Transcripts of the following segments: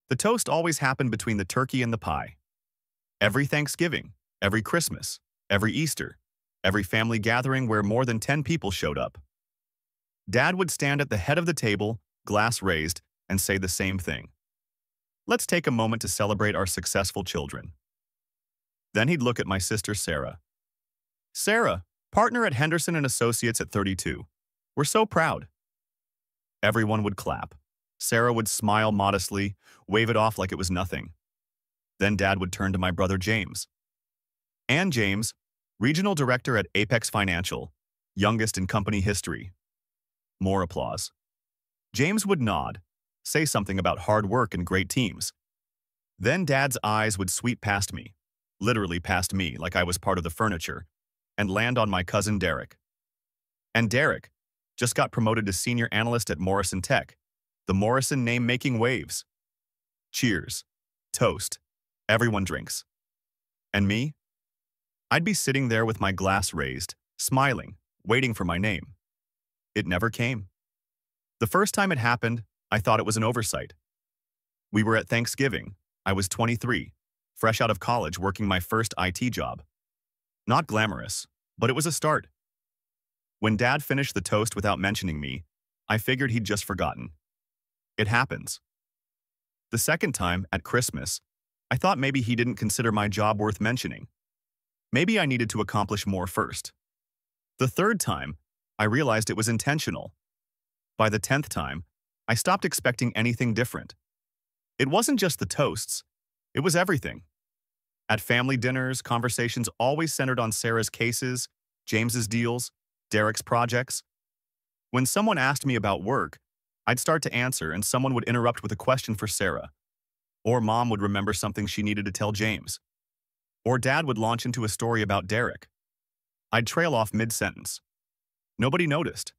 The toast always happened between the turkey and the pie. Every Thanksgiving, every Christmas, every Easter, every family gathering where more than 10 people showed up. Dad would stand at the head of the table, glass raised, and say the same thing. Let's take a moment to celebrate our successful children. Then he'd look at my sister Sarah. Sarah, partner at Henderson and Associates at 32. We're so proud. Everyone would clap. Sarah would smile modestly, wave it off like it was nothing. Then Dad would turn to my brother James. And James, regional director at Apex Financial, youngest in company history. More applause. James would nod, say something about hard work and great teams. Then Dad's eyes would sweep past me, literally past me like I was part of the furniture, and land on my cousin Derek. And Derek just got promoted to senior analyst at Morrison Tech, the Morrison name making waves. Cheers. Toast. Everyone drinks. And me? I'd be sitting there with my glass raised, smiling, waiting for my name. It never came. The first time it happened, I thought it was an oversight. We were at Thanksgiving. I was 23, fresh out of college working my first IT job. Not glamorous, but it was a start. When Dad finished the toast without mentioning me, I figured he'd just forgotten. It happens. The second time, at Christmas, I thought maybe he didn't consider my job worth mentioning. Maybe I needed to accomplish more first. The third time, I realized it was intentional. By the 10th time, I stopped expecting anything different. It wasn't just the toasts, it was everything. At family dinners, conversations always centered on Sarah's cases, James's deals, Derek's projects. When someone asked me about work, I'd start to answer and someone would interrupt with a question for Sarah. Or Mom would remember something she needed to tell James. Or Dad would launch into a story about Derek. I'd trail off mid-sentence. Nobody noticed.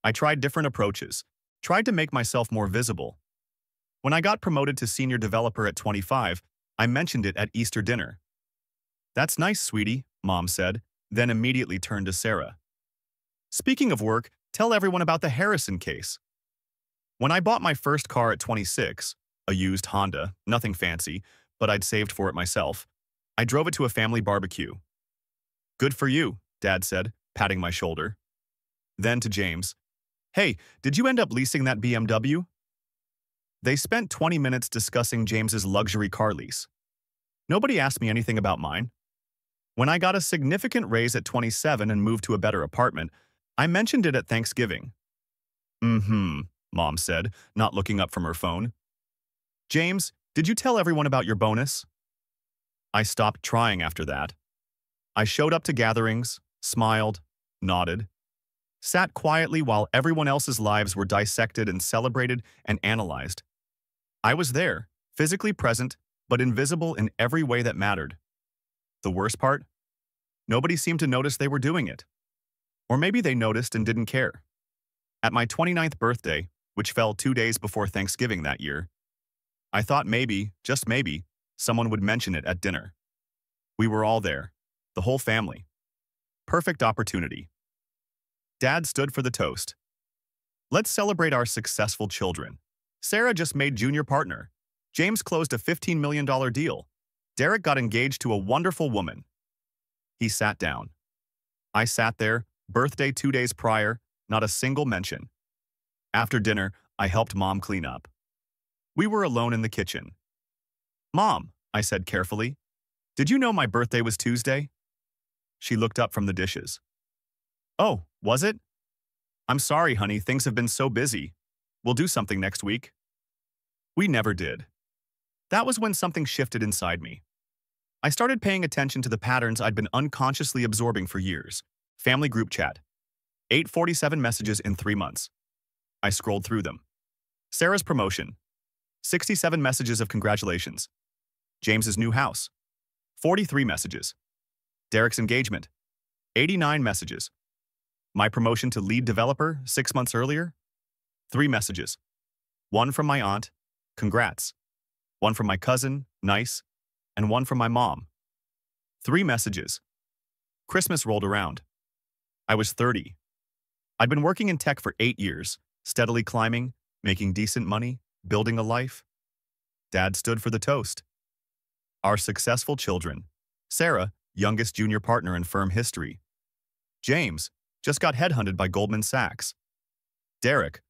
I tried different approaches, tried to make myself more visible. When I got promoted to senior developer at 25, I mentioned it at Easter dinner. That's nice, sweetie, Mom said, then immediately turned to Sarah. Speaking of work, tell everyone about the Harrison case. When I bought my first car at 26, a used Honda, nothing fancy, but I'd saved for it myself, I drove it to a family barbecue. Good for you, Dad said, patting my shoulder. Then to James, hey, did you end up leasing that BMW? They spent 20 minutes discussing James's luxury car lease. Nobody asked me anything about mine. When I got a significant raise at 27 and moved to a better apartment, I mentioned it at Thanksgiving. Mom said, not looking up from her phone. James, did you tell everyone about your bonus? I stopped trying after that. I showed up to gatherings, smiled, nodded, sat quietly while everyone else's lives were dissected and celebrated and analyzed. I was there, physically present, but invisible in every way that mattered. The worst part? Nobody seemed to notice they were doing it. Or maybe they noticed and didn't care. At my 29th birthday, which fell 2 days before Thanksgiving that year, I thought maybe, just maybe, someone would mention it at dinner. We were all there, the whole family. Perfect opportunity. Dad stood for the toast. Let's celebrate our successful children. Sarah just made junior partner. James closed a $15 million deal. Derek got engaged to a wonderful woman. He sat down. I sat there, birthday 2 days prior, not a single mention. After dinner, I helped Mom clean up. We were alone in the kitchen. Mom, I said carefully, did you know my birthday was Tuesday? She looked up from the dishes. Oh, was it? I'm sorry, honey, things have been so busy. We'll do something next week. We never did. That was when something shifted inside me. I started paying attention to the patterns I'd been unconsciously absorbing for years. Family group chat. 847 messages in 3 months. I scrolled through them. Sarah's promotion. 67 messages of congratulations. James's new house. 43 messages. Derek's engagement. 89 messages. My promotion to lead developer 6 months earlier. 3 messages. One from my aunt, congrats. One from my cousin, nice. And one from my mom. 3 messages. Christmas rolled around. I was 30. I'd been working in tech for 8 years, steadily climbing, making decent money, building a life. Dad stood for the toast. Our successful children. Sarah, youngest junior partner in firm history. James, just got headhunted by Goldman Sachs. Derek,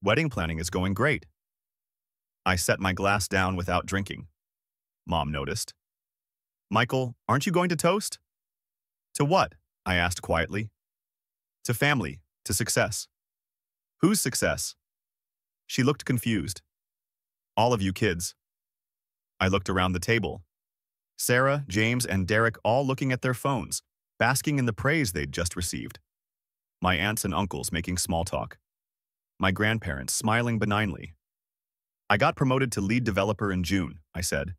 wedding planning is going great. I set my glass down without drinking. Mom noticed. Michael, aren't you going to toast? To what? I asked quietly. To family, to success. Whose success? She looked confused. All of you kids. I looked around the table. Sarah, James, and Derek all looking at their phones, basking in the praise they'd just received. My aunts and uncles making small talk. My grandparents smiling benignly. I got promoted to lead developer in June, I said.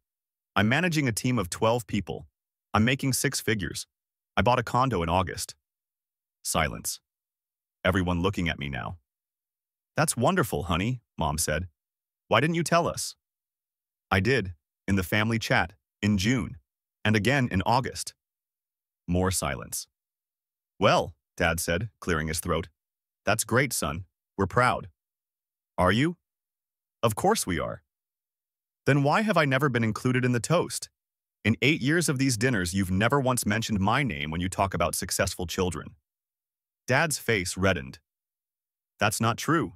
I'm managing a team of 12 people. I'm making 6 figures. I bought a condo in August. Silence. Everyone looking at me now. That's wonderful, honey, Mom said. Why didn't you tell us? I did, in the family chat, in June, and again in August. More silence. Well, Dad said, clearing his throat. That's great, son. We're proud. Are you? Of course we are. Then why have I never been included in the toast? In 8 years of these dinners, you've never once mentioned my name when you talk about successful children. Dad's face reddened. That's not true.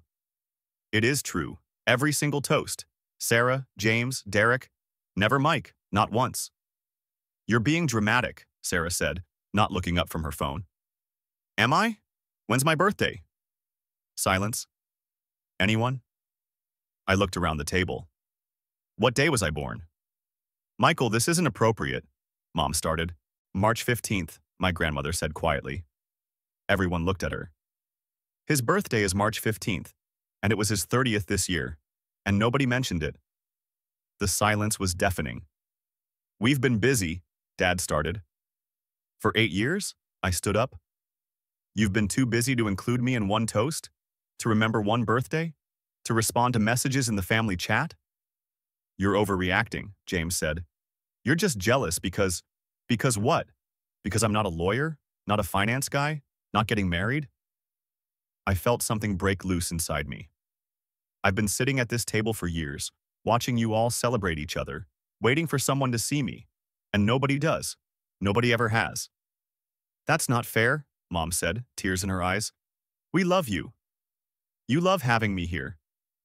It is true. Every single toast. Sarah, James, Derek. Never Mike, not once. You're being dramatic, Sarah said, not looking up from her phone. Am I? When's my birthday? Silence. Anyone? I looked around the table. What day was I born? Michael, this isn't appropriate, Mom started. March 15th, my grandmother said quietly. Everyone looked at her. His birthday is March 15th, and it was his 30th this year, and nobody mentioned it. The silence was deafening. We've been busy, Dad started. For 8 years? I stood up. You've been too busy to include me in one toast? To remember one birthday? To respond to messages in the family chat? You're overreacting, James said. You're just jealous because what? Because I'm not a lawyer? Not a finance guy? Not getting married? I felt something break loose inside me. I've been sitting at this table for years, watching you all celebrate each other, waiting for someone to see me, and nobody does. Nobody ever has. That's not fair, Mom said, tears in her eyes. We love you. You love having me here.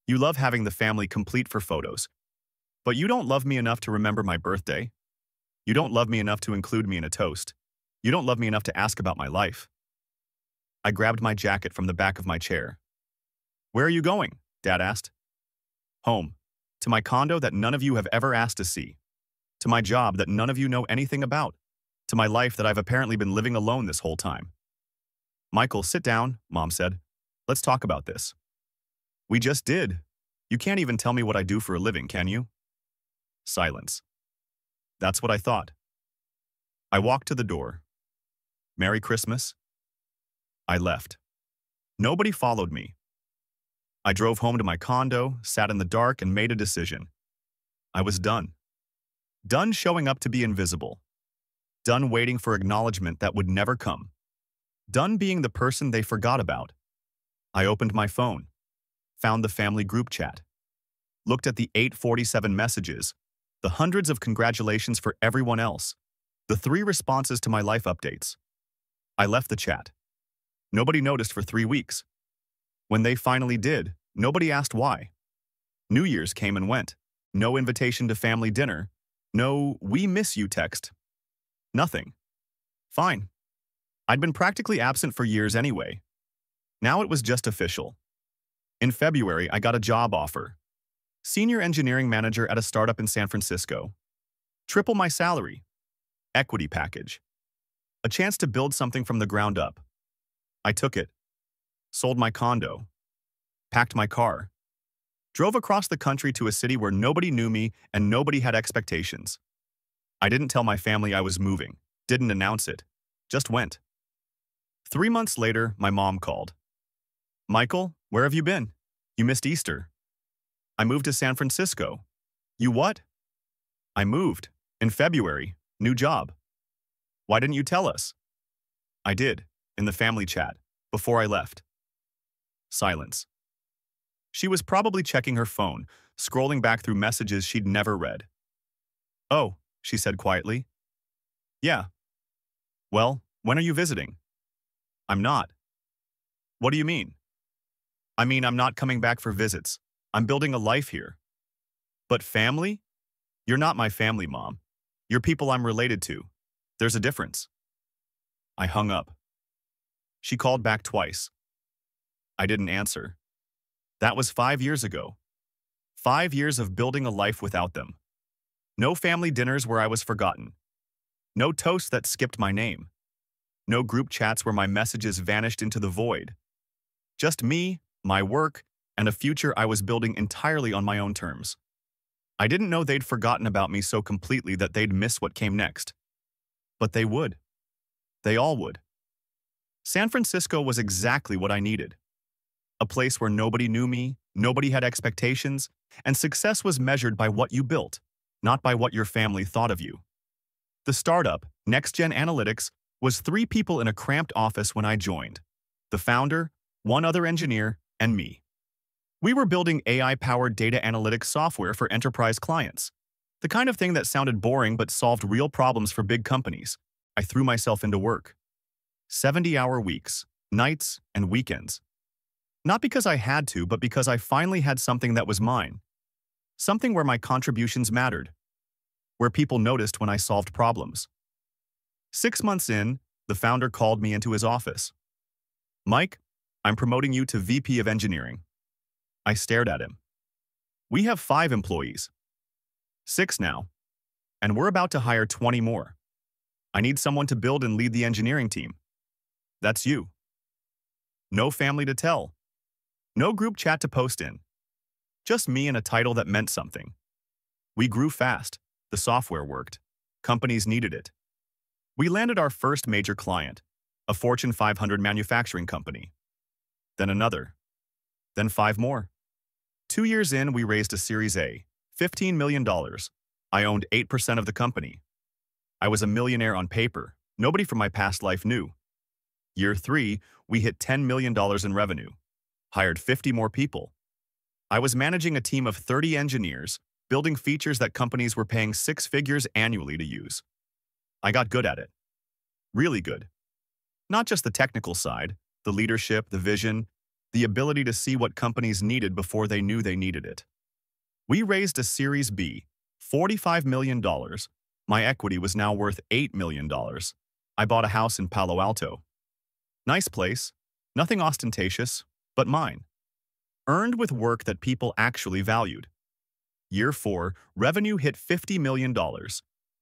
You love having the family complete for photos. But you don't love me enough to remember my birthday. You don't love me enough to include me in a toast. You don't love me enough to ask about my life. I grabbed my jacket from the back of my chair. Where are you going? Dad asked. Home. To my condo that none of you have ever asked to see. To my job that none of you know anything about. To my life that I've apparently been living alone this whole time. Michael, sit down, Mom said. Let's talk about this. We just did. You can't even tell me what I do for a living, can you? Silence. That's what I thought. I walked to the door. Merry Christmas. I left. Nobody followed me. I drove home to my condo, sat in the dark, and made a decision. I was done. Done showing up to be invisible. Done waiting for acknowledgement that would never come. Done being the person they forgot about. I opened my phone, found the family group chat, looked at the 847 messages, the hundreds of congratulations for everyone else, the 3 responses to my life updates. I left the chat. Nobody noticed for 3 weeks. When they finally did, nobody asked why. New Year's came and went. No invitation to family dinner. No "we miss you" text. Nothing. Fine. I'd been practically absent for years anyway. Now it was just official. In February, I got a job offer. Senior engineering manager at a startup in San Francisco. Triple my salary. Equity package. A chance to build something from the ground up. I took it. Sold my condo. Packed my car. Drove across the country to a city where nobody knew me and nobody had expectations. I didn't tell my family I was moving. Didn't announce it. Just went. 3 months later, my mom called. Michael, where have you been? You missed Easter. I moved to San Francisco. You what? I moved. In February. New job. Why didn't you tell us? I did. In the family chat. Before I left. Silence. She was probably checking her phone, scrolling back through messages she'd never read. "Oh," she said quietly. "Yeah. Well, when are you visiting?" "I'm not." "What do you mean?" "I mean, I'm not coming back for visits. I'm building a life here." "But family? You're not my family, Mom. You're people I'm related to. There's a difference." I hung up. She called back twice. I didn't answer. That was 5 years ago. 5 years of building a life without them. No family dinners where I was forgotten. No toast that skipped my name. No group chats where my messages vanished into the void. Just me, my work, and a future I was building entirely on my own terms. I didn't know they'd forgotten about me so completely that they'd miss what came next. But they would. They all would. San Francisco was exactly what I needed. A place where nobody knew me, nobody had expectations, and success was measured by what you built, not by what your family thought of you. The startup, NextGen Analytics, was 3 people in a cramped office when I joined. The founder, 1 other engineer, and me. We were building AI-powered data analytics software for enterprise clients. The kind of thing that sounded boring but solved real problems for big companies. I threw myself into work. 70-hour weeks, nights, and weekends. Not because I had to, but because I finally had something that was mine. Something where my contributions mattered. Where people noticed when I solved problems. 6 months in, the founder called me into his office. "Mike, I'm promoting you to VP of Engineering." I stared at him. "We have 5 employees. 6 now. And we're about to hire 20 more. I need someone to build and lead the engineering team. That's you." No family to tell. No group chat to post in. Just me and a title that meant something. We grew fast. The software worked. Companies needed it. We landed our first major client, a Fortune 500 manufacturing company. Then another. Then 5 more. 2 years in, we raised a Series A, $15 million. I owned 8% of the company. I was a millionaire on paper. Nobody from my past life knew. Year 3, we hit $10 million in revenue. Hired 50 more people. I was managing a team of 30 engineers, building features that companies were paying 6 figures annually to use. I got good at it. Really good. Not just the technical side, the leadership, the vision, the ability to see what companies needed before they knew they needed it. We raised a Series B, $45 million. My equity was now worth $8 million. I bought a house in Palo Alto. Nice place, nothing ostentatious, but mine. Earned with work that people actually valued. Year 4, revenue hit $50 million.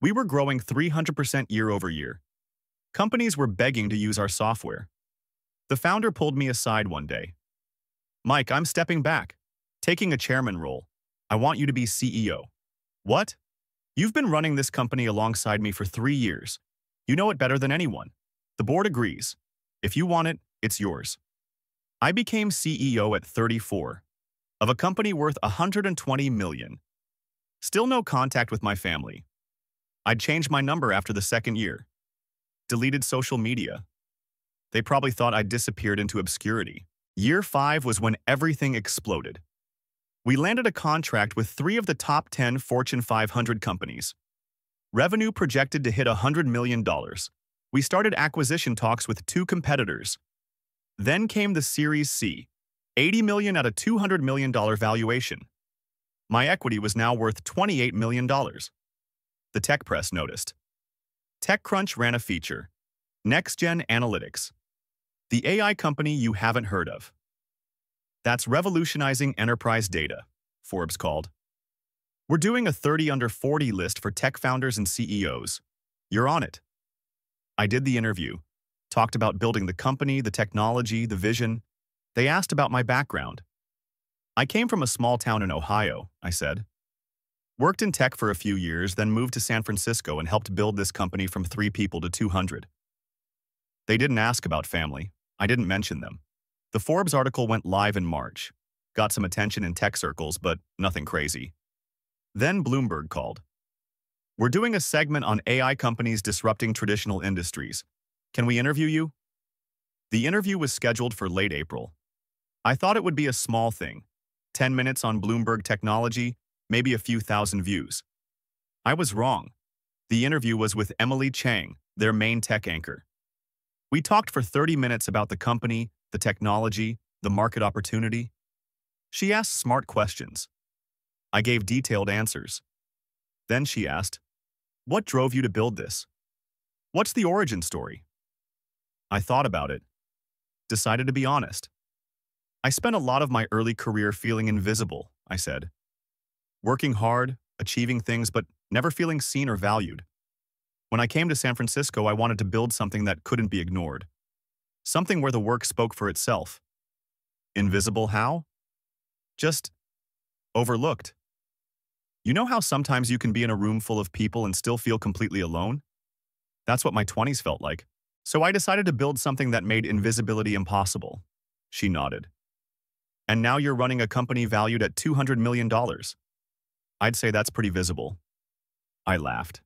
We were growing 300% year over year. Companies were begging to use our software. The founder pulled me aside one day. "Mike, I'm stepping back, taking a chairman role. I want you to be CEO." "What? You've been running this company alongside me for 3 years. You know it better than anyone. The board agrees. If you want it, it's yours." I became CEO at 34, of a company worth $120 million. Still no contact with my family. I'd changed my number after the 2nd year. Deleted social media. They probably thought I'd disappeared into obscurity. Year 5 was when everything exploded. We landed a contract with 3 of the top 10 Fortune 500 companies. Revenue projected to hit $100 million. We started acquisition talks with 2 competitors. Then came the Series C, $80 million at a $200 million valuation. My equity was now worth $28 million. The tech press noticed. TechCrunch ran a feature, NextGen Analytics, the AI company you haven't heard of. That's revolutionizing enterprise data, Forbes called. We're doing a 30 under 40 list for tech founders and CEOs. You're on it. I did the interview, talked about building the company, the technology, the vision. They asked about my background. I came from a small town in Ohio, I said. Worked in tech for a few years, then moved to San Francisco and helped build this company from 3 people to 200. They didn't ask about family. I didn't mention them. The Forbes article went live in March. Got some attention in tech circles, but nothing crazy. Then Bloomberg called. We're doing a segment on AI companies disrupting traditional industries. Can we interview you? The interview was scheduled for late April. I thought it would be a small thing. 10 minutes on Bloomberg Technology, maybe a few thousand views. I was wrong. The interview was with Emily Chang, their main tech anchor. We talked for 30 minutes about the company, the technology, the market opportunity. She asked smart questions. I gave detailed answers. Then she asked, "What drove you to build this? What's the origin story?" I thought about it. Decided to be honest. I spent a lot of my early career feeling invisible, I said. Working hard, achieving things, but never feeling seen or valued. When I came to San Francisco, I wanted to build something that couldn't be ignored. Something where the work spoke for itself. Invisible how? Just overlooked. You know how sometimes you can be in a room full of people and still feel completely alone? That's what my 20s felt like. So I decided to build something that made invisibility impossible. She nodded. And now you're running a company valued at $200 million. I'd say that's pretty visible. I laughed.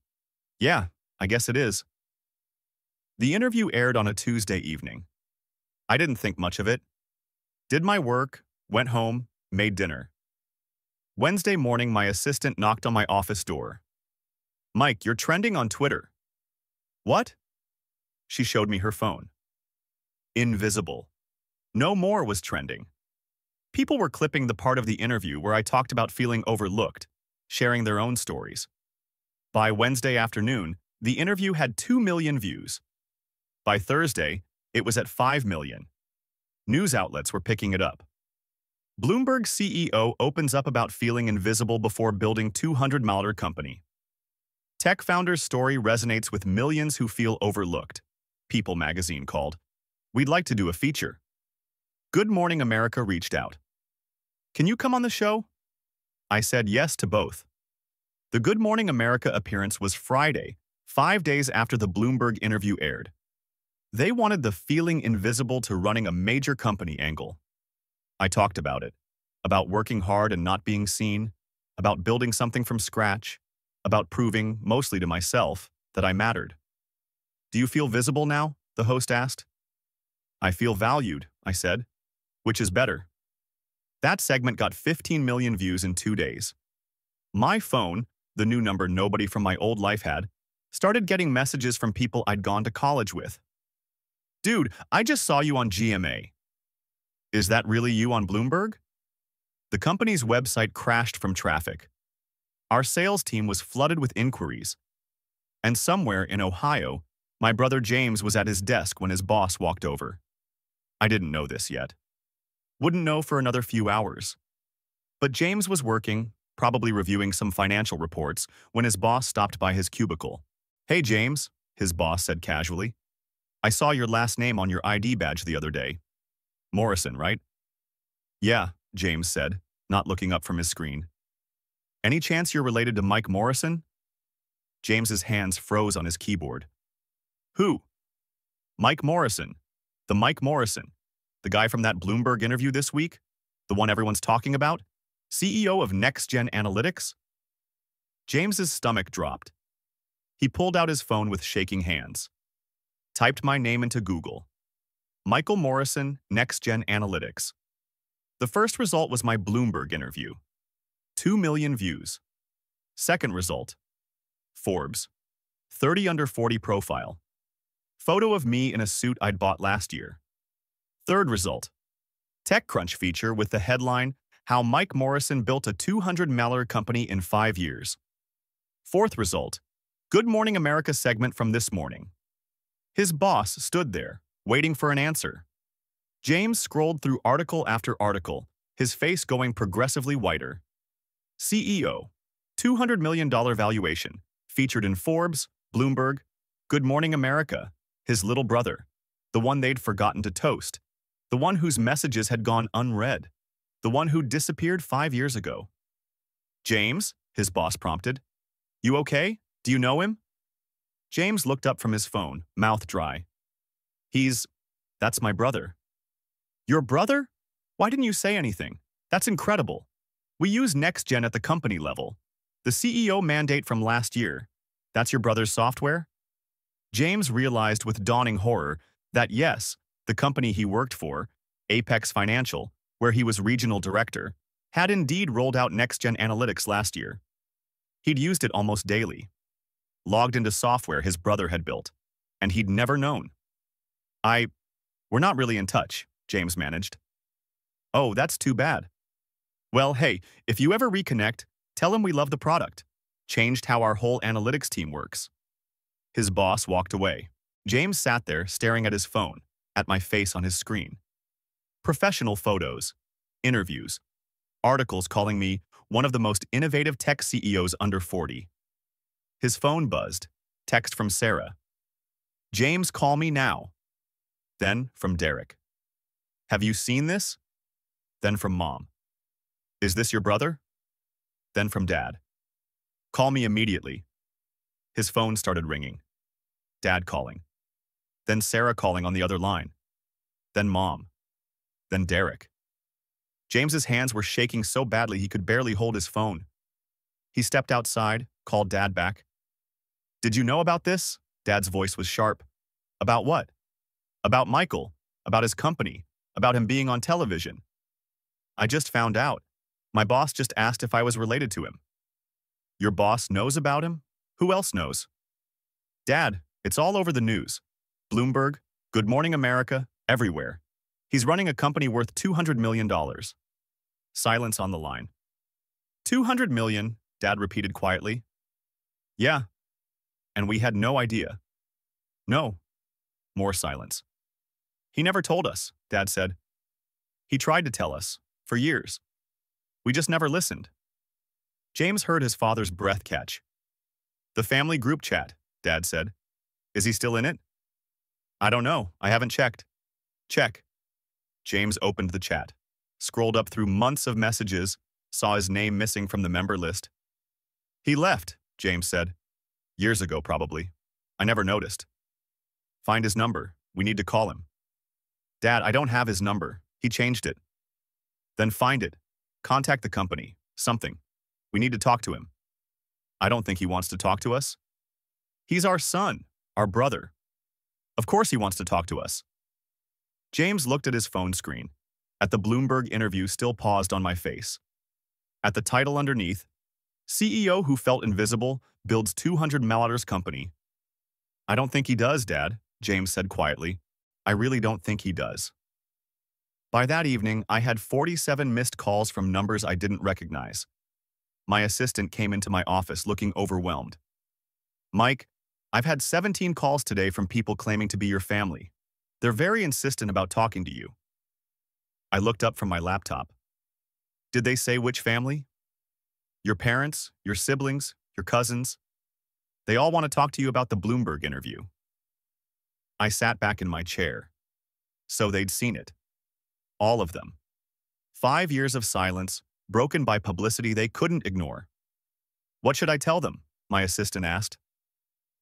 Yeah, I guess it is. The interview aired on a Tuesday evening. I didn't think much of it. Did my work, went home, made dinner. Wednesday morning, my assistant knocked on my office door. "Mike, you're trending on Twitter." "What?" She showed me her phone. Invisible. No more was trending. People were clipping the part of the interview where I talked about feeling overlooked, sharing their own stories. By Wednesday afternoon, the interview had 2 million views. By Thursday, it was at 5 million. News outlets were picking it up. Bloomberg CEO opens up about feeling invisible before building $200 million company. Tech founder's story resonates with millions who feel overlooked. People magazine called. "We'd like to do a feature." Good Morning America reached out. "Can you come on the show?" I said yes to both. The Good Morning America appearance was Friday, 5 days after the Bloomberg interview aired. They wanted the feeling invisible to running a major company angle. I talked about it, about working hard and not being seen, about building something from scratch, about proving, mostly to myself, that I mattered. "Do you feel visible now?" the host asked. "I feel valued," I said. "Which is better?" That segment got 15 million views in 2 days. My phone, the new number nobody from my old life had, started getting messages from people I'd gone to college with. "Dude, I just saw you on GMA." "Is that really you on Bloomberg?" The company's website crashed from traffic. Our sales team was flooded with inquiries. And somewhere in Ohio, my brother James was at his desk when his boss walked over. I didn't know this yet. Wouldn't know for another few hours. But James was working, probably reviewing some financial reports, when his boss stopped by his cubicle. "Hey, James," his boss said casually. "I saw your last name on your ID badge the other day. Morrison, right?" "Yeah," James said, not looking up from his screen. "Any chance you're related to Mike Morrison?" James's hands froze on his keyboard. "Who?" "Mike Morrison. The Mike Morrison. The guy from that Bloomberg interview this week? The one everyone's talking about? CEO of Next Gen Analytics?" James's stomach dropped. He pulled out his phone with shaking hands. Typed my name into Google. Michael Morrison, Next Gen Analytics. The first result was my Bloomberg interview. 2 million views. Second result. Forbes. 30 under 40 profile. Photo of me in a suit I'd bought last year. Third result. TechCrunch feature with the headline, "How Mike Morrison Built a $200 million Company in 5 Years." Fourth result. Good Morning America segment from This Morning. His boss stood there, waiting for an answer. James scrolled through article after article, his face going progressively whiter. CEO. $200 million valuation, featured in Forbes, Bloomberg, Good Morning America, his little brother, the one they'd forgotten to toast, the one whose messages had gone unread, the one who disappeared 5 years ago. "James," his boss prompted. "You okay? Do you know him?" James looked up from his phone, mouth dry. That's my brother." "Your brother? Why didn't you say anything? That's incredible. We use NextGen at the company level. The CEO mandate from last year. That's your brother's software?" James realized with dawning horror that yes, the company he worked for, Apex Financial, where he was regional director, had indeed rolled out next-gen analytics last year. He'd used it almost daily, logged into software his brother had built, and he'd never known. We're not really in touch, James managed. Oh, that's too bad. Well, hey, if you ever reconnect, tell him we love the product. Changed how our whole analytics team works. His boss walked away. James sat there staring at his phone, at my face on his screen. Professional photos, interviews, articles calling me one of the most innovative tech CEOs under 40. His phone buzzed. Text from Sarah. James, call me now. Then from Derek. Have you seen this? Then from Mom. Is this your brother? Then from Dad. Call me immediately. His phone started ringing. Dad calling. Then Sarah calling on the other line. Then Mom. Then Derek. James's hands were shaking so badly he could barely hold his phone. He stepped outside, called Dad back. Did you know about this? Dad's voice was sharp. About what? About Michael, about his company, about him being on television. I just found out. My boss just asked if I was related to him. Your boss knows about him? Who else knows? Dad, it's all over the news. Bloomberg, Good Morning America, everywhere. He's running a company worth $200 million. Silence on the line. $200 million, Dad repeated quietly. Yeah. And we had no idea. No. More silence. He never told us, Dad said. He tried to tell us, for years. We just never listened. James heard his father's breath catch. The family group chat, Dad said. Is he still in it? I don't know. I haven't checked. Check. James opened the chat, scrolled up through months of messages, saw his name missing from the member list. He left, James said. Years ago, probably. I never noticed. Find his number. We need to call him. Dad, I don't have his number. He changed it. Then find it. Contact the company. Something. We need to talk to him. I don't think he wants to talk to us. He's our son, our brother. Of course he wants to talk to us. James looked at his phone screen, at the Bloomberg interview still paused on my face. At the title underneath, CEO who felt invisible builds $200 million company. I don't think he does, Dad, James said quietly. I really don't think he does. By that evening, I had 47 missed calls from numbers I didn't recognize. My assistant came into my office looking overwhelmed. Mike, I've had 17 calls today from people claiming to be your family. They're very insistent about talking to you. I looked up from my laptop. Did they say which family? Your parents, your siblings, your cousins? They all want to talk to you about the Bloomberg interview. I sat back in my chair. So they'd seen it. All of them. 5 years of silence, broken by publicity they couldn't ignore. What should I tell them? My assistant asked.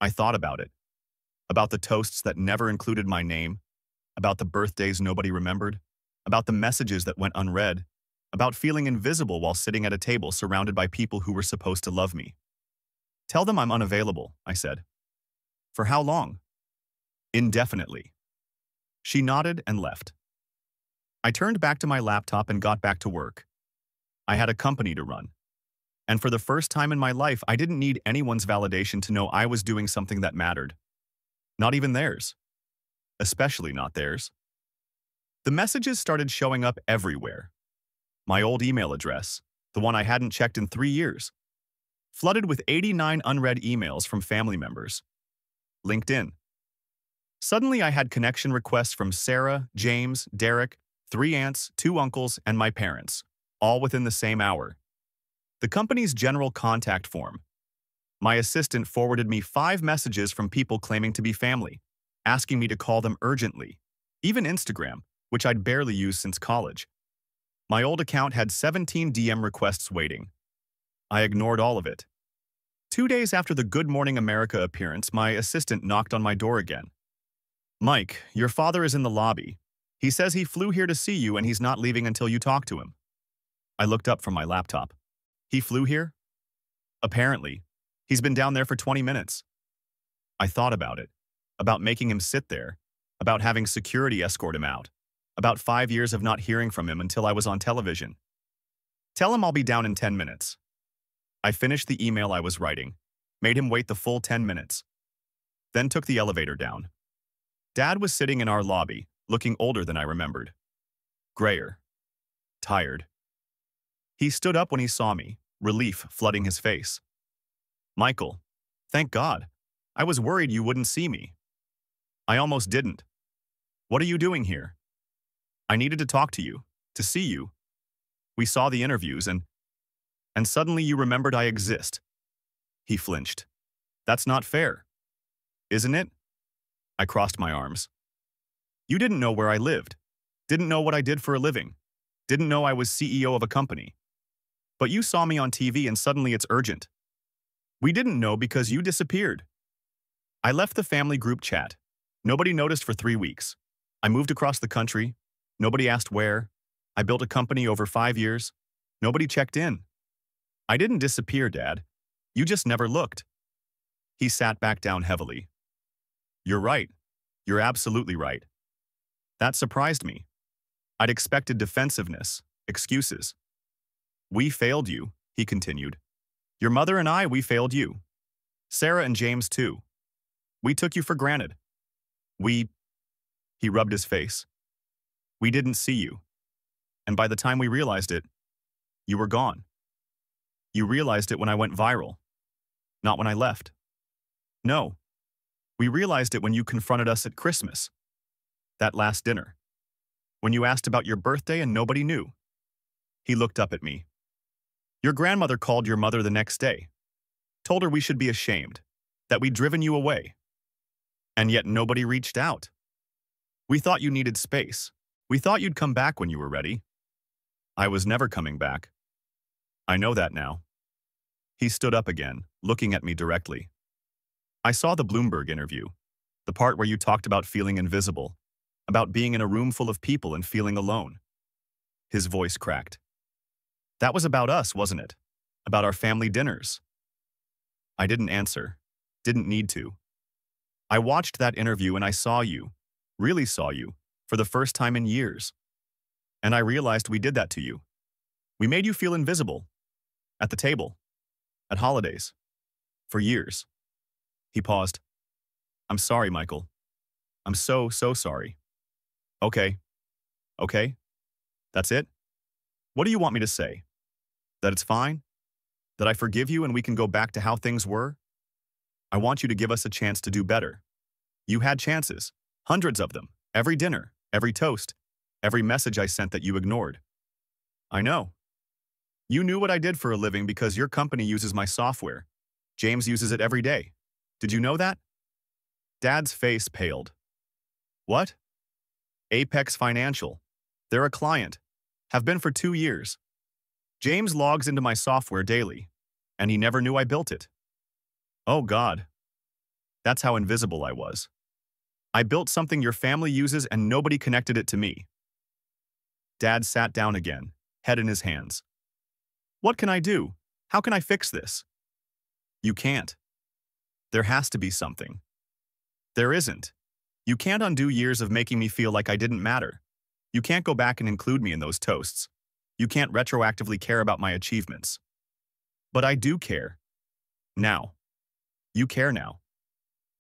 I thought about it. About the toasts that never included my name, about the birthdays nobody remembered, about the messages that went unread, about feeling invisible while sitting at a table surrounded by people who were supposed to love me. Tell them I'm unavailable, I said. For how long? Indefinitely. She nodded and left. I turned back to my laptop and got back to work. I had a company to run. And for the first time in my life, I didn't need anyone's validation to know I was doing something that mattered. Not even theirs. Especially not theirs. The messages started showing up everywhere. My old email address, the one I hadn't checked in 3 years, flooded with 89 unread emails from family members. LinkedIn. Suddenly I had connection requests from Sarah, James, Derek, 3 aunts, 2 uncles, and my parents, all within the same hour. The company's general contact form. My assistant forwarded me 5 messages from people claiming to be family, asking me to call them urgently. Even Instagram, which I'd barely used since college. My old account had 17 DM requests waiting. I ignored all of it. 2 days after the Good Morning America appearance, my assistant knocked on my door again. Mike, your father is in the lobby. He says he flew here to see you and he's not leaving until you talk to him. I looked up from my laptop. He flew here? Apparently. He's been down there for 20 minutes. I thought about it. About making him sit there. About having security escort him out. About 5 years of not hearing from him until I was on television. Tell him I'll be down in 10 minutes. I finished the email I was writing, made him wait the full 10 minutes, then took the elevator down. Dad was sitting in our lobby, looking older than I remembered. Grayer. Tired. He stood up when he saw me, relief flooding his face. Michael, thank God. I was worried you wouldn't see me. I almost didn't. What are you doing here? I needed to talk to you, to see you. We saw the interviews and suddenly you remembered I exist. He flinched. That's not fair. Isn't it? I crossed my arms. You didn't know where I lived, didn't know what I did for a living, didn't know I was CEO of a company. But you saw me on TV and suddenly it's urgent. We didn't know because you disappeared. I left the family group chat. Nobody noticed for 3 weeks. I moved across the country. Nobody asked where. I built a company over 5 years. Nobody checked in. I didn't disappear, Dad. You just never looked. He sat back down heavily. You're right. You're absolutely right. That surprised me. I'd expected defensiveness, excuses. We failed you, he continued. Your mother and I, we failed you. Sarah and James, too. We took you for granted. He rubbed his face. We didn't see you. And by the time we realized it, you were gone. You realized it when I went viral, not when I left. No, we realized it when you confronted us at Christmas, that last dinner, when you asked about your birthday and nobody knew. He looked up at me. Your grandmother called your mother the next day, told her we should be ashamed, that we'd driven you away. And yet nobody reached out. We thought you needed space. We thought you'd come back when you were ready. I was never coming back. I know that now. He stood up again, looking at me directly. I saw the Bloomberg interview, the part where you talked about feeling invisible, about being in a room full of people and feeling alone. His voice cracked. That was about us, wasn't it? About our family dinners. I didn't answer, didn't need to. I watched that interview and I saw you, really saw you, for the first time in years. And I realized we did that to you. We made you feel invisible. At the table. At holidays. For years. He paused. I'm sorry, Michael. I'm so sorry. Okay. Okay? That's it? What do you want me to say? That it's fine? That I forgive you and we can go back to how things were? I want you to give us a chance to do better. You had chances. Hundreds of them. Every dinner. Every toast. Every message I sent that you ignored. I know. You knew what I did for a living because your company uses my software. James uses it every day. Did you know that? Dad's face paled. What? Apex Financial. They're a client. Have been for 2 years. James logs into my software daily, and he never knew I built it. Oh God. That's how invisible I was. I built something your family uses and nobody connected it to me. Dad sat down again, head in his hands. What can I do? How can I fix this? You can't. There has to be something. There isn't. You can't undo years of making me feel like I didn't matter. You can't go back and include me in those toasts. You can't retroactively care about my achievements. But I do care. Now. You care now.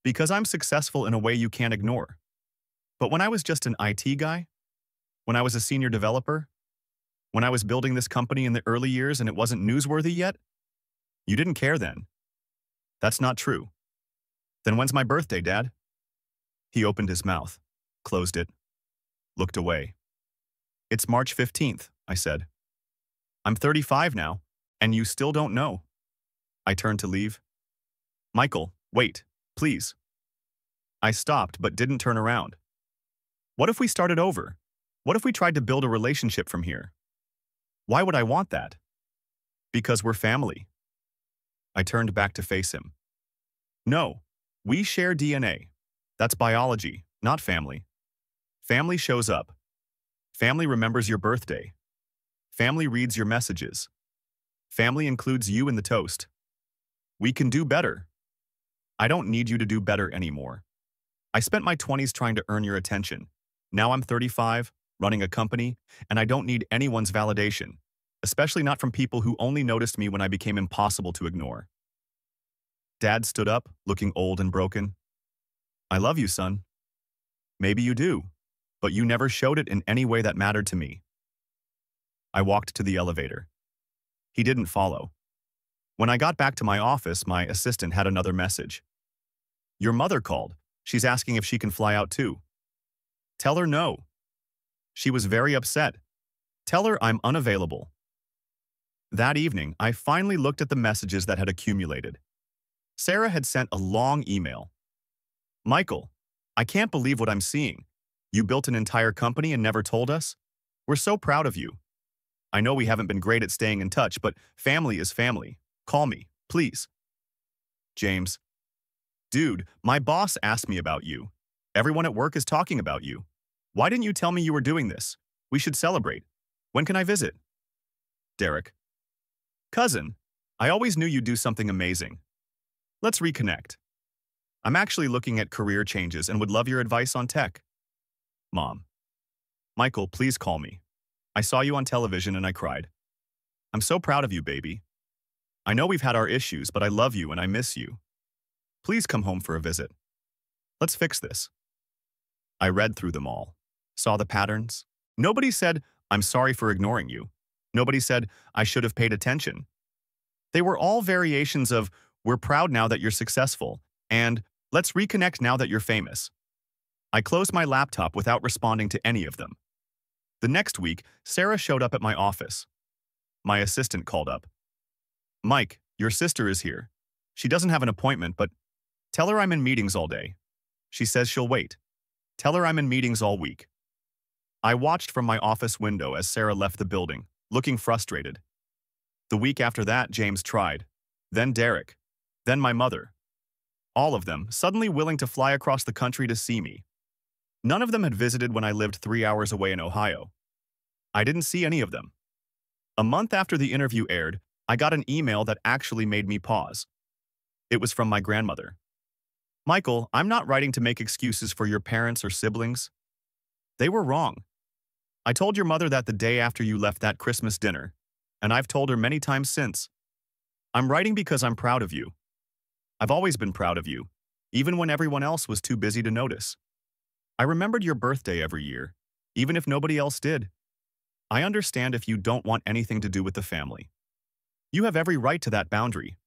Because I'm successful in a way you can't ignore. But when I was just an IT guy, when I was a senior developer, when I was building this company in the early years and it wasn't newsworthy yet, you didn't care then. That's not true. Then when's my birthday, Dad? He opened his mouth, closed it, looked away. It's March 15th, I said. I'm 35 now, and you still don't know. I turned to leave. Michael, wait, please. I stopped but didn't turn around. What if we started over? What if we tried to build a relationship from here? Why would I want that? Because we're family. I turned back to face him. No, we share DNA. That's biology, not family. Family shows up. Family remembers your birthday. Family reads your messages. Family includes you in the toast. We can do better. I don't need you to do better anymore. I spent my 20s trying to earn your attention. Now I'm 35, running a company, and I don't need anyone's validation. especially not from people who only noticed me when I became impossible to ignore. Dad stood up, looking old and broken. I love you, son. Maybe you do, but you never showed it in any way that mattered to me. I walked to the elevator. He didn't follow. When I got back to my office, my assistant had another message. Your mother called. She's asking if she can fly out too. Tell her no. She was very upset. Tell her I'm unavailable. That evening, I finally looked at the messages that had accumulated. Sarah had sent a long email. Michael, I can't believe what I'm seeing. You built an entire company and never told us? We're so proud of you. I know we haven't been great at staying in touch, but family is family. Call me, please. James. Dude, my boss asked me about you. Everyone at work is talking about you. Why didn't you tell me you were doing this? We should celebrate. When can I visit? Derek. Cousin, I always knew you'd do something amazing. Let's reconnect. I'm actually looking at career changes and would love your advice on tech. Mom. Michael, please call me. I saw you on television and I cried. I'm so proud of you, baby. I know we've had our issues, but I love you and I miss you. Please come home for a visit. Let's fix this. I read through them all, saw the patterns. Nobody said, I'm sorry for ignoring you. Nobody said, I should have paid attention. They were all variations of, we're proud now that you're successful, and let's reconnect now that you're famous. I closed my laptop without responding to any of them. The next week, Sarah showed up at my office. My assistant called up. Mike, your sister is here. She doesn't have an appointment, but tell her I'm in meetings all day. She says she'll wait. Tell her I'm in meetings all week. I watched from my office window as Sarah left the building, looking frustrated. The week after that, James tried. Then Derek. Then my mother. All of them, suddenly willing to fly across the country to see me. None of them had visited when I lived 3 hours away in Ohio. I didn't see any of them. A month after the interview aired, I got an email that actually made me pause. It was from my grandmother. Michael, I'm not writing to make excuses for your parents or siblings. They were wrong. I told your mother that the day after you left that Christmas dinner, and I've told her many times since. I'm writing because I'm proud of you. I've always been proud of you, even when everyone else was too busy to notice. I remembered your birthday every year, even if nobody else did. I understand if you don't want anything to do with the family. You have every right to that boundary.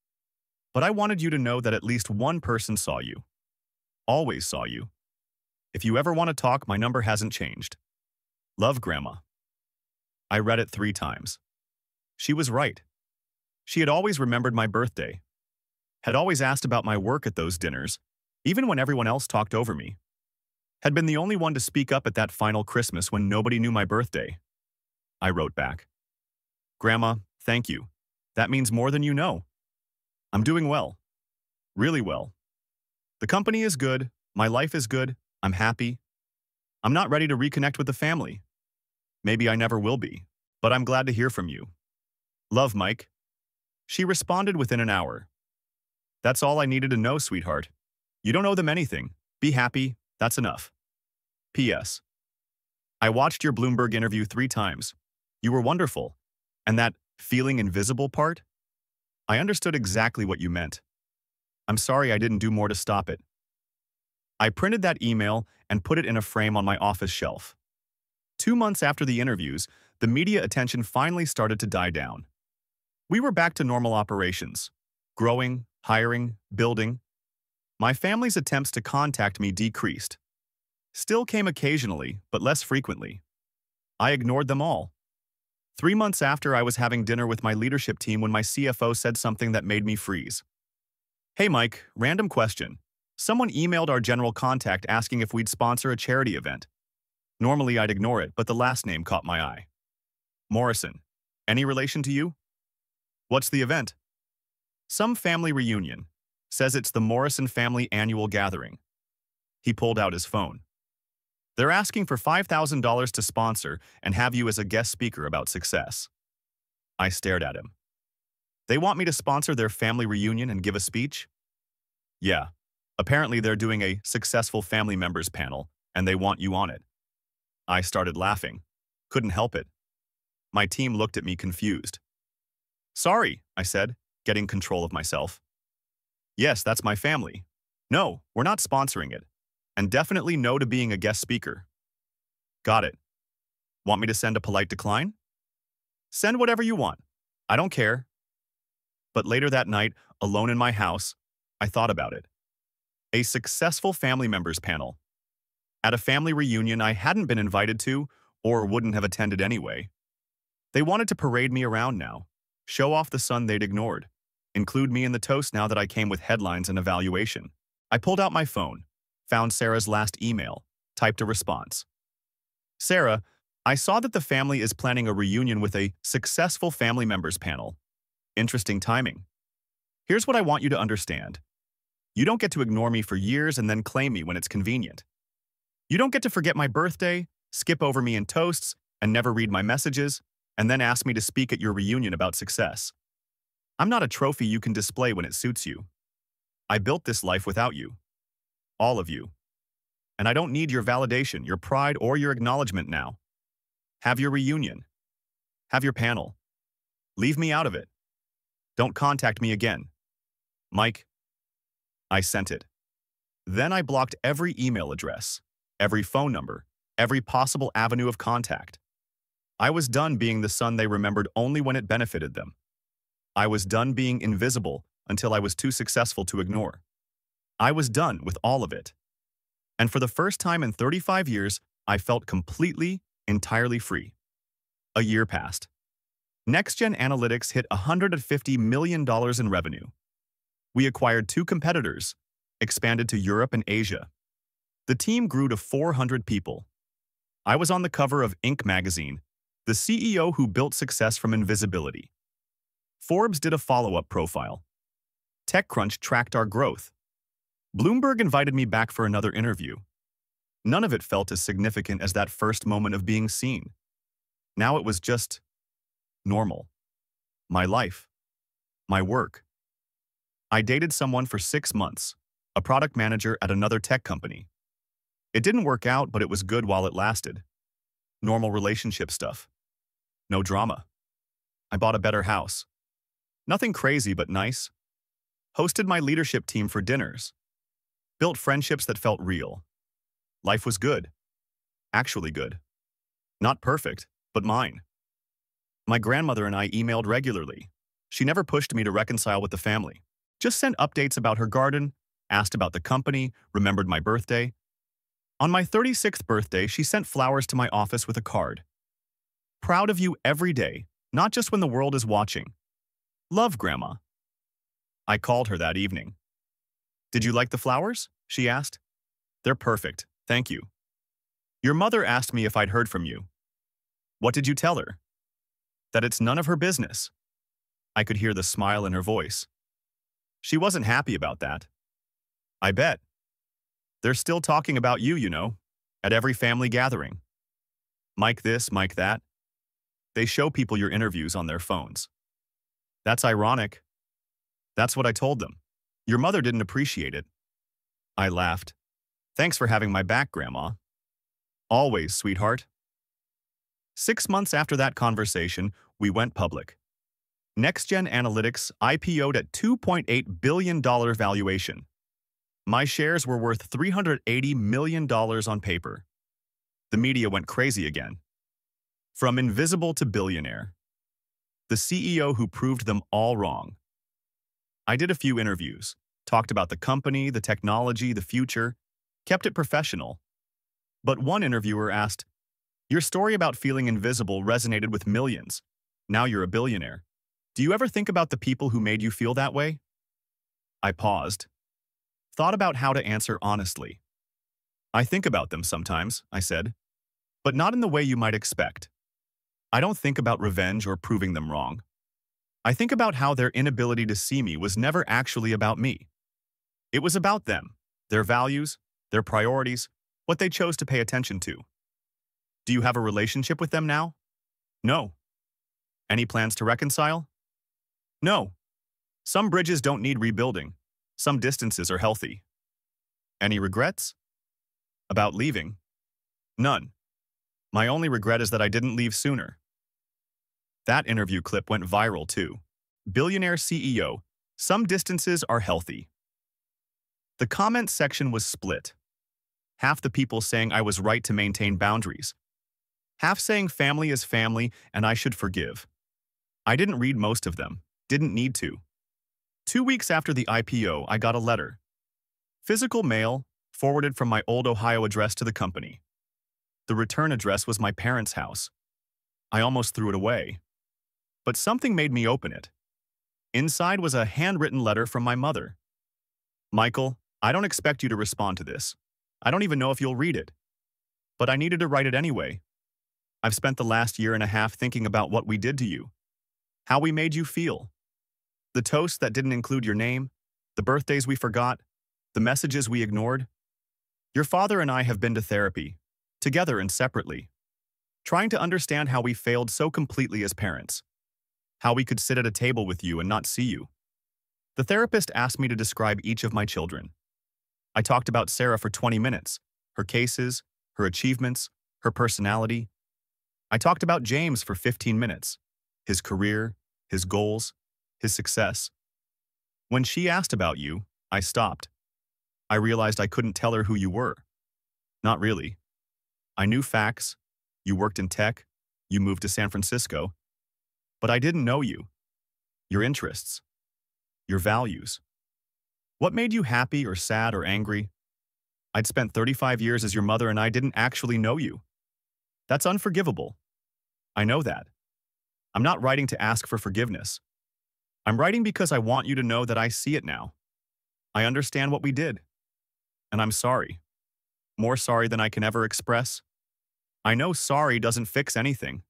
But I wanted you to know that at least one person saw you. Always saw you. If you ever want to talk, my number hasn't changed. Love, Grandma. I read it 3 times. She was right. She had always remembered my birthday. Had always asked about my work at those dinners, even when everyone else talked over me. Had been the only one to speak up at that final Christmas when nobody knew my birthday. I wrote back. Grandma, thank you. That means more than you know. I'm doing well. Really well. The company is good. My life is good. I'm happy. I'm not ready to reconnect with the family. Maybe I never will be, but I'm glad to hear from you. Love, Mike. She responded within an hour. That's all I needed to know, sweetheart. You don't owe them anything. Be happy. That's enough. P.S. I watched your Bloomberg interview 3 times. You were wonderful. And that feeling invisible part? I understood exactly what you meant. I'm sorry I didn't do more to stop it. I printed that email and put it in a frame on my office shelf. 2 months after the interviews, the media attention finally started to die down. We were back to normal operations. Growing, hiring, building. My family's attempts to contact me decreased. Still came occasionally, but less frequently. I ignored them all. 3 months after, I was having dinner with my leadership team when my CFO said something that made me freeze. Hey Mike, random question. Someone emailed our general contact asking if we'd sponsor a charity event. Normally I'd ignore it, but the last name caught my eye. Morrison. Any relation to you? What's the event? Some family reunion. Says it's the Morrison family annual gathering. He pulled out his phone. They're asking for $5,000 to sponsor and have you as a guest speaker about success. I stared at him. They want me to sponsor their family reunion and give a speech? Yeah. Apparently they're doing a successful family members panel, and they want you on it. I started laughing. Couldn't help it. My team looked at me confused. Sorry, I said, getting control of myself. Yes, that's my family. No, we're not sponsoring it. And definitely no to being a guest speaker. Got it. Want me to send a polite decline? Send whatever you want. I don't care. But later that night, alone in my house, I thought about it. A successful family members panel. At a family reunion I hadn't been invited to or wouldn't have attended anyway. They wanted to parade me around now, show off the son they'd ignored, include me in the toast now that I came with headlines and evaluation. I pulled out my phone, found Sarah's last email, typed a response. Sarah, I saw that the family is planning a reunion with a successful family members panel. Interesting timing. Here's what I want you to understand. You don't get to ignore me for years and then claim me when it's convenient. You don't get to forget my birthday, skip over me in toasts, and never read my messages, and then ask me to speak at your reunion about success. I'm not a trophy you can display when it suits you. I built this life without you. All of you. And I don't need your validation, your pride, or your acknowledgement now. Have your reunion. Have your panel. Leave me out of it. Don't contact me again. Mike. I sent it. Then I blocked every email address, every phone number, every possible avenue of contact. I was done being the son they remembered only when it benefited them. I was done being invisible until I was too successful to ignore. I was done with all of it. And for the first time in 35 years, I felt completely, entirely free. A year passed. Next-Gen Analytics hit $150 million in revenue. We acquired 2 competitors, expanded to Europe and Asia. The team grew to 400 people. I was on the cover of Inc. magazine, the CEO who built success from invisibility. Forbes did a follow-up profile. TechCrunch tracked our growth. Bloomberg invited me back for another interview. None of it felt as significant as that first moment of being seen. Now it was just normal. My life. My work. I dated someone for 6 months, a product manager at another tech company. It didn't work out, but it was good while it lasted. Normal relationship stuff. No drama. I bought a better house. Nothing crazy, but nice. Hosted my leadership team for dinners. Built friendships that felt real. Life was good. Actually good. Not perfect, but mine. My grandmother and I emailed regularly. She never pushed me to reconcile with the family. Just sent updates about her garden, asked about the company, remembered my birthday. On my 36th birthday, she sent flowers to my office with a card. Proud of you every day, not just when the world is watching. Love, Grandma. I called her that evening. Did you like the flowers? She asked. They're perfect, thank you. Your mother asked me if I'd heard from you. What did you tell her? That it's none of her business. I could hear the smile in her voice. She wasn't happy about that. I bet. They're still talking about you, you know, at every family gathering. Mike this, Mike that. They show people your interviews on their phones. That's ironic. That's what I told them. Your mother didn't appreciate it. I laughed. Thanks for having my back, Grandma. Always, sweetheart. 6 months after that conversation, we went public. Next-Gen Analytics IPO'd at $2.8 billion valuation. My shares were worth $380 million on paper. The media went crazy again. From invisible to billionaire. The CEO who proved them all wrong. I did a few interviews, talked about the company, the technology, the future, kept it professional. But one interviewer asked, "Your story about feeling invisible resonated with millions. Now you're a billionaire. Do you ever think about the people who made you feel that way?" I paused, thought about how to answer honestly. I think about them sometimes, I said, but not in the way you might expect. I don't think about revenge or proving them wrong. I think about how their inability to see me was never actually about me. It was about them, their values, their priorities, what they chose to pay attention to. Do you have a relationship with them now? No. Any plans to reconcile? No. Some bridges don't need rebuilding. Some distances are healthy. Any regrets? About leaving? None. My only regret is that I didn't leave sooner. That interview clip went viral too. Billionaire CEO, some distances are healthy. The comment section was split. Half the people saying I was right to maintain boundaries. Half saying family is family and I should forgive. I didn't read most of them. Didn't need to. 2 weeks after the IPO, I got a letter. Physical mail, forwarded from my old Ohio address to the company. The return address was my parents' house. I almost threw it away. But something made me open it. Inside was a handwritten letter from my mother. Michael, I don't expect you to respond to this. I don't even know if you'll read it. But I needed to write it anyway. I've spent the last year and a half thinking about what we did to you. How we made you feel. The toasts that didn't include your name, the birthdays we forgot, the messages we ignored. Your father and I have been to therapy, together and separately, trying to understand how we failed so completely as parents, how we could sit at a table with you and not see you. The therapist asked me to describe each of my children. I talked about Sarah for 20 minutes, her cases, her achievements, her personality. I talked about James for 15 minutes, his career, his goals, his success. When she asked about you, I stopped. I realized I couldn't tell her who you were. Not really. I knew facts. You worked in tech. You moved to San Francisco. But I didn't know you. Your interests. Your values. What made you happy or sad or angry? I'd spent 35 years as your mother and I didn't actually know you. That's unforgivable. I know that. I'm not writing to ask for forgiveness. I'm writing because I want you to know that I see it now. I understand what we did. And I'm sorry. More sorry than I can ever express. I know sorry doesn't fix anything.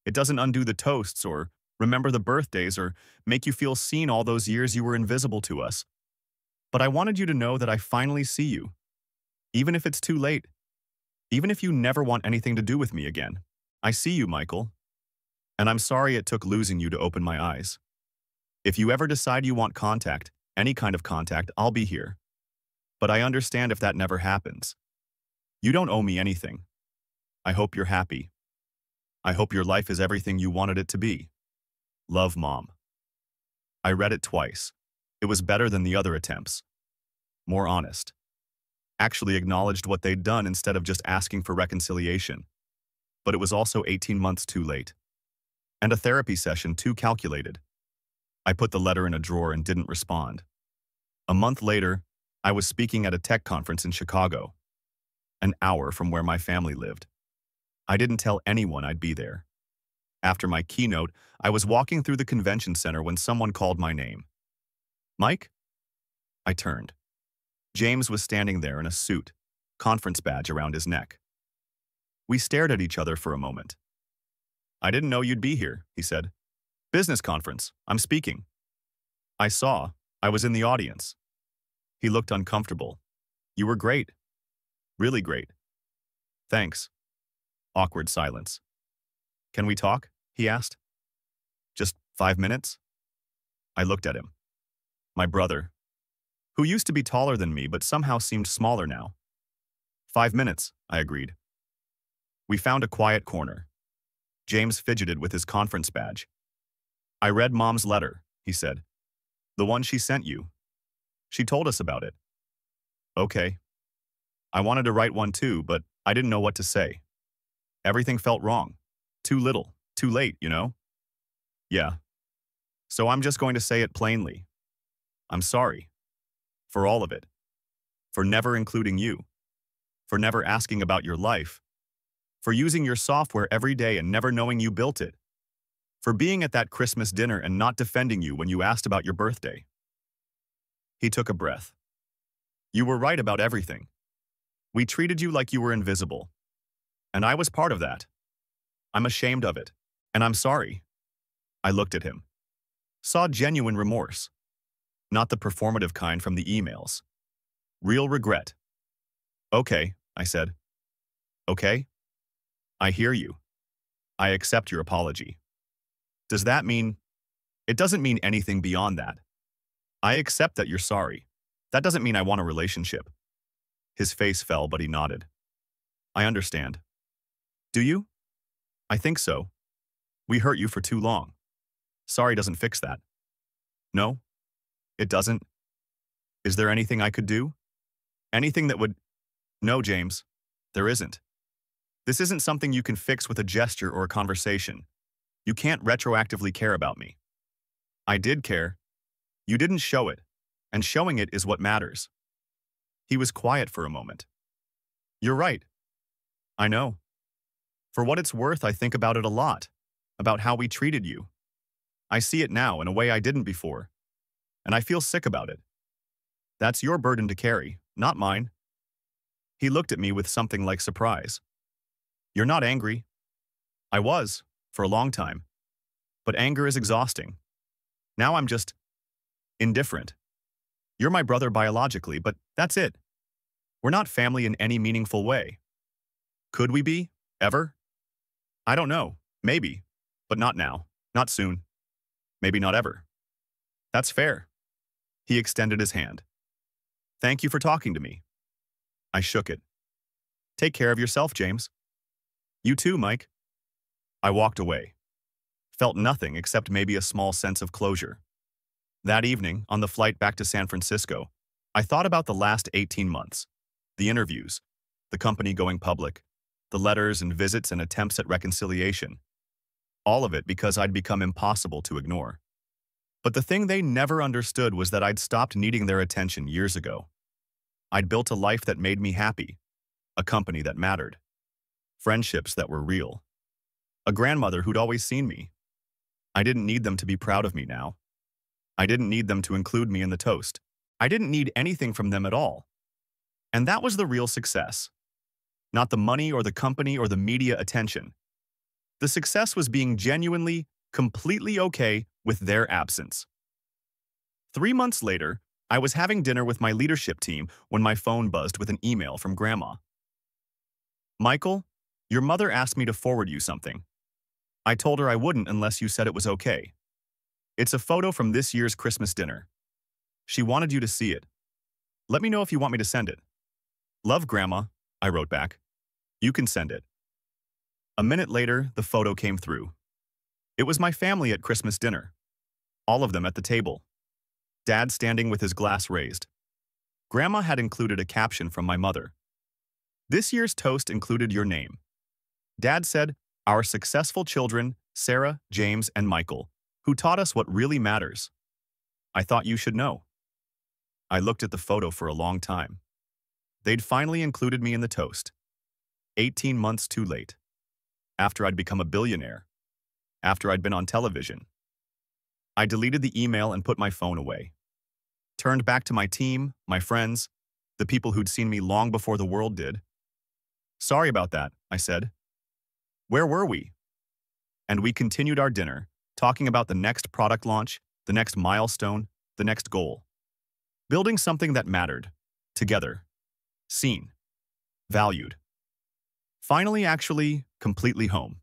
It doesn't undo the toasts or remember the birthdays or make you feel seen all those years you were invisible to us. But I wanted you to know that I finally see you. Even if it's too late. Even if you never want anything to do with me again. I see you, Michael. And I'm sorry it took losing you to open my eyes. If you ever decide you want contact, any kind of contact, I'll be here. But I understand if that never happens. You don't owe me anything. I hope you're happy. I hope your life is everything you wanted it to be. Love, Mom. I read it twice. It was better than the other attempts. More honest. Actually acknowledged what they'd done instead of just asking for reconciliation. But it was also 18 months too late. And a therapy session too calculated. I put the letter in a drawer and didn't respond. A month later, I was speaking at a tech conference in Chicago, an hour from where my family lived. I didn't tell anyone I'd be there. After my keynote, I was walking through the convention center when someone called my name. Mike? I turned. James was standing there in a suit, conference badge around his neck. We stared at each other for a moment. I didn't know you'd be here, he said. Business conference. I'm speaking. I saw. I was in the audience. He looked uncomfortable. You were great. Really great. Thanks. Awkward silence. Can we talk? He asked. Just 5 minutes? I looked at him. My brother, who used to be taller than me but somehow seemed smaller now. 5 minutes, I agreed. We found a quiet corner. James fidgeted with his conference badge. I read Mom's letter, he said. The one she sent you. She told us about it. Okay. I wanted to write one too, but I didn't know what to say. Everything felt wrong. Too little, too late, you know? Yeah. So I'm just going to say it plainly. I'm sorry. For all of it. For never including you. For never asking about your life. For using your software every day and never knowing you built it. For being at that Christmas dinner and not defending you when you asked about your birthday. He took a breath. You were right about everything. We treated you like you were invisible. And I was part of that. I'm ashamed of it. And I'm sorry. I looked at him. Saw genuine remorse. Not the performative kind from the emails. Real regret. Okay, I said. Okay? I hear you. I accept your apology. Does that mean? It doesn't mean anything beyond that. I accept that you're sorry. That doesn't mean I want a relationship. His face fell, but he nodded. I understand. Do you? I think so. We hurt you for too long. Sorry doesn't fix that. No, it doesn't. Is there anything I could do? Anything that would... No, James, there isn't. This isn't something you can fix with a gesture or a conversation. You can't retroactively care about me. I did care. You didn't show it, and showing it is what matters. He was quiet for a moment. You're right. I know. For what it's worth, I think about it a lot, about how we treated you. I see it now in a way I didn't before, and I feel sick about it. That's your burden to carry, not mine. He looked at me with something like surprise. You're not angry. I was, for a long time. But anger is exhausting. Now I'm just indifferent. You're my brother biologically, but that's it. We're not family in any meaningful way. Could we be? Ever? I don't know. Maybe. But not now. Not soon. Maybe not ever. That's fair. He extended his hand. Thank you for talking to me. I shook it. Take care of yourself, James. You too, Mike. I walked away. Felt nothing except maybe a small sense of closure. That evening, on the flight back to San Francisco, I thought about the last 18 months. The interviews, the company going public, the letters and visits and attempts at reconciliation. All of it because I'd become impossible to ignore. But the thing they never understood was that I'd stopped needing their attention years ago. I'd built a life that made me happy, a company that mattered, friendships that were real, a grandmother who'd always seen me. I didn't need them to be proud of me now. I didn't need them to include me in the toast. I didn't need anything from them at all. And that was the real success. Not the money or the company or the media attention. The success was being genuinely, completely okay with their absence. 3 months later, I was having dinner with my leadership team when my phone buzzed with an email from Grandma. Michael, your mother asked me to forward you something. I told her I wouldn't unless you said it was okay. It's a photo from this year's Christmas dinner. She wanted you to see it. Let me know if you want me to send it. Love, Grandma, I wrote back. You can send it. A minute later, the photo came through. It was my family at Christmas dinner. All of them at the table. Dad standing with his glass raised. Grandma had included a caption from my mother. This year's toast included your name. Dad said, our successful children, Sarah, James, and Michael, who taught us what really matters. I thought you should know. I looked at the photo for a long time. They'd finally included me in the toast. 18 months too late. After I'd become a billionaire. After I'd been on television. I deleted the email and put my phone away. Turned back to my team, my friends, the people who'd seen me long before the world did. Sorry about that, I said. Where were we? And we continued our dinner, talking about the next product launch, the next milestone, the next goal. Building something that mattered. Together. Seen. Valued. Finally, actually, completely home.